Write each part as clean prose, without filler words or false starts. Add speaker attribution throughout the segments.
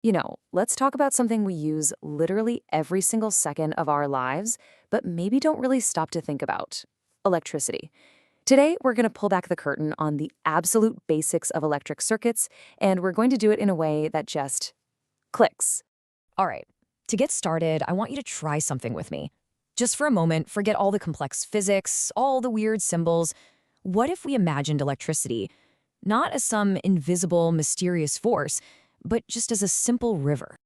Speaker 1: Let's talk about something we use literally every single second of our lives, but maybe don't really stop to think about: electricity. Today, we're going to pull back the curtain on the absolute basics of electric circuits, and we're going to do it in a way that just clicks.
Speaker 2: All right, to get started, I want you to try something with me. Just for a moment, forget all the complex physics, all the weird symbols. What if we imagined electricity not as some invisible, mysterious force, but just as a simple river?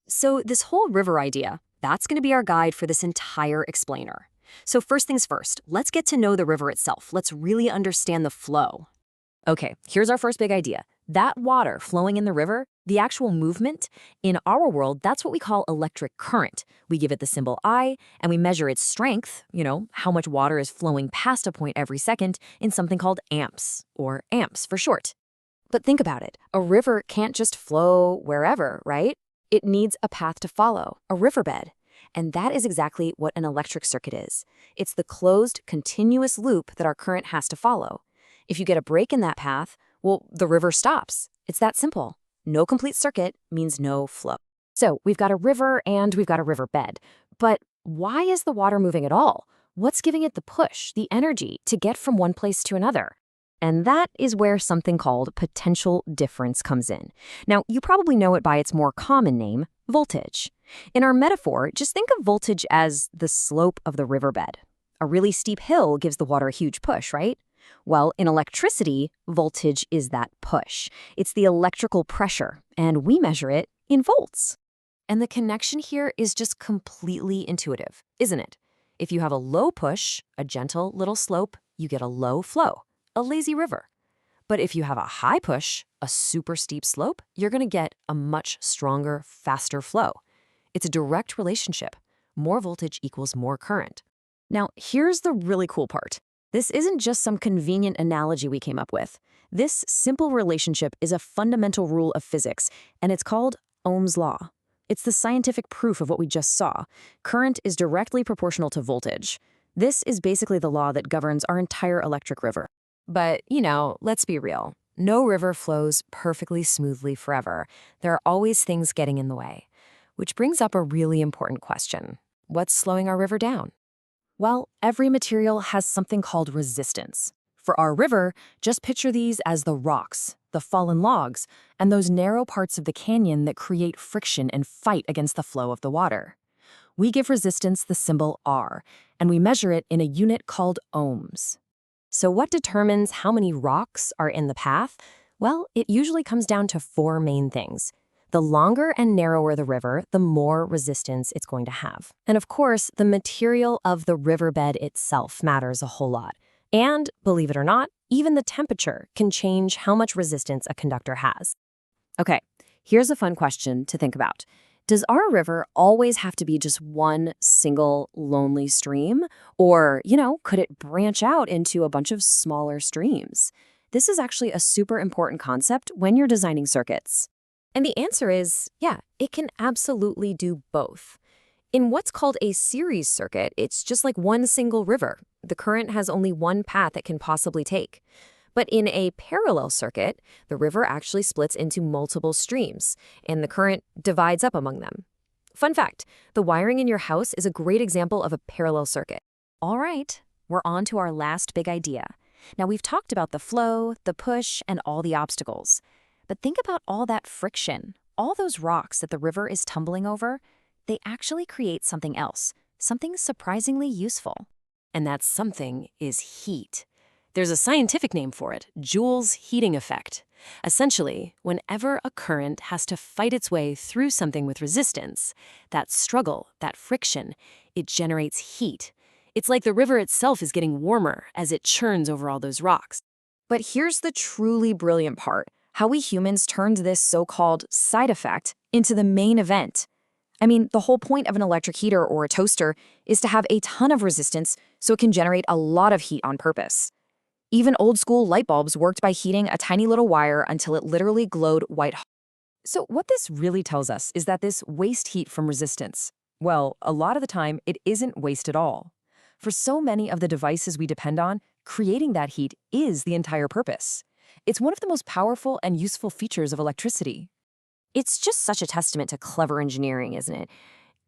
Speaker 3: So this whole river idea, that's going to be our guide for this entire explainer. So first things first, let's get to know the river itself. Let's really understand the flow.
Speaker 2: Okay, here's our first big idea. That water flowing in the river, the actual movement, in our world, that's what we call electric current. We give it the symbol I, and we measure its strength, how much water is flowing past a point every second, in something called amps, or amps for short.
Speaker 1: But think about it. A river can't just flow wherever, right? It needs a path to follow, a riverbed. And that is exactly what an electric circuit is. It's the closed, continuous loop that our current has to follow. If you get a break in that path, well, the river stops. It's that simple. No complete circuit means no flow. So we've got a river and we've got a riverbed. But why is the water moving at all? What's giving it the push, the energy to get from one place to another? And that is where something called potential difference comes in. Now, you probably know it by its more common name, voltage. In our metaphor, just think of voltage as the slope of the riverbed. A really steep hill gives the water a huge push, right? Well, in electricity, voltage is that push. It's the electrical pressure, and we measure it in volts. And the connection here is just completely intuitive, isn't it? If you have a low push, a gentle little slope, you get a low flow, a lazy river. But if you have a high push, a super steep slope, you're going to get a much stronger, faster flow. It's a direct relationship. More voltage equals more current. Now, here's the really cool part. This isn't just some convenient analogy we came up with. This simple relationship is a fundamental rule of physics, and it's called Ohm's law. It's the scientific proof of what we just saw. Current is directly proportional to voltage. This is basically the law that governs our entire electric river. But, let's be real. No river flows perfectly smoothly forever. There are always things getting in the way. Which brings up a really important question. What's slowing our river down? Well, every material has something called resistance. For our river, just picture these as the rocks, the fallen logs, and those narrow parts of the canyon that create friction and fight against the flow of the water. We give resistance the symbol R, and we measure it in a unit called ohms. So what determines how many rocks are in the path? Well, it usually comes down to four main things. The longer and narrower the river, the more resistance it's going to have. And of course, the material of the riverbed itself matters a whole lot. And, believe it or not, even the temperature can change how much resistance a conductor has. Okay, here's a fun question to think about. Does our river always have to be just one single lonely stream? Or, could it branch out into a bunch of smaller streams? This is actually a super important concept when you're designing circuits. And the answer is, yeah, it can absolutely do both. In what's called a series circuit, it's just like one single river. The current has only one path it can possibly take. But in a parallel circuit, the river actually splits into multiple streams, and the current divides up among them. Fun fact, the wiring in your house is a great example of a parallel circuit. All right, we're on to our last big idea. Now, we've talked about the flow, the push, and all the obstacles. But think about all that friction, all those rocks that the river is tumbling over. They actually create something else, something surprisingly useful. And that something is heat. There's a scientific name for it, Joule's heating effect. Essentially, whenever a current has to fight its way through something with resistance, that struggle, that friction, it generates heat. It's like the river itself is getting warmer as it churns over all those rocks. But here's the truly brilliant part, how we humans turned this so-called side effect into the main event. I mean, the whole point of an electric heater or a toaster is to have a ton of resistance so it can generate a lot of heat on purpose. Even old-school light bulbs worked by heating a tiny little wire until it literally glowed white hot. So what this really tells us is that this waste heat from resistance, well, a lot of the time, it isn't waste at all. For so many of the devices we depend on, creating that heat is the entire purpose. It's one of the most powerful and useful features of electricity.
Speaker 2: It's just such a testament to clever engineering, isn't it?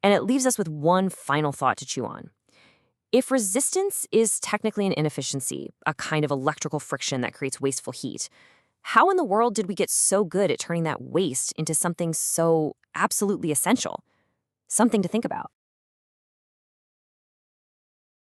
Speaker 2: And it leaves us with one final thought to chew on. If resistance is technically an inefficiency, a kind of electrical friction that creates wasteful heat, how in the world did we get so good at turning that waste into something so absolutely essential? Something to think about.